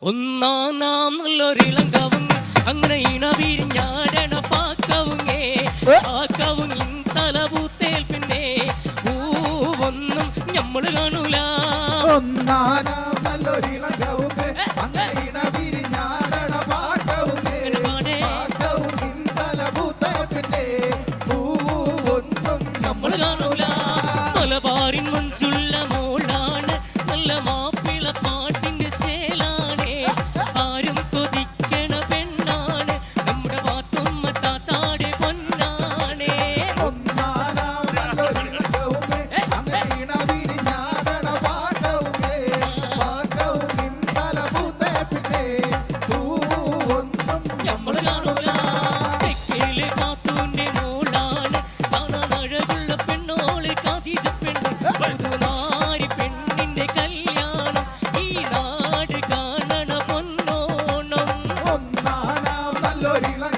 ഒന്നാം നല്ലൊരിളം കവുങ്ങ് അങ്ങനെ ഇണവിരിഞ്ഞാടണ പാക്കവുങ്ങേ പാക്കവുങ്ങിൻ തലപൂത്തേൽ പിന്നെ പൂവൊന്നും ഞമ്മള് കാണൂല. ഒന്നാം നല്ലൊരിളം കവുങ്ങ് അങ്ങനെ ഇണവിരിഞ്ഞാടണ പാക്കവുങ്ങേ പാക്കവുങ്ങിൻ തലപൂത്തേൽ പിന്നെ പൂവൊന്നും ഞമ്മള് കാണൂല. മലബാറിൻ മഞ്ചുള്ള മോളാണ് നല്ല മാപ്പിള പാട്ടിന്റെ ചേലാണ് ആരും കൊതിക്കണ പെണ്ണാണ് നമ്മുടെ പാത്തുമ്മ താത്താടെ പൊന്നാണ്. ഒന്നാം നല്ലൊരിളം കവുങ്ങ് അങ്ങനെ ഇണവിരിഞ്ഞാടണ പാക്കവുങ്ങേ പാക്കവുങ്ങിൻ തലപൂത്തേൽ പിന്നെ പൂവൊന്നും ഞമ്മള് കാണൂല. തെക്കിലെ പാത്തൂന്റെ മോളാണ് കാണാൻ അഴകുള്ള പെണ്ണോള് കാതിജ പെണ്ണ് പുതുനാരി പെണ്ണിന്റെ കല്യാണം ഈ നാട് കാണണ പൊന്നോണം. ഒന്നാം നല്ലൊരിളം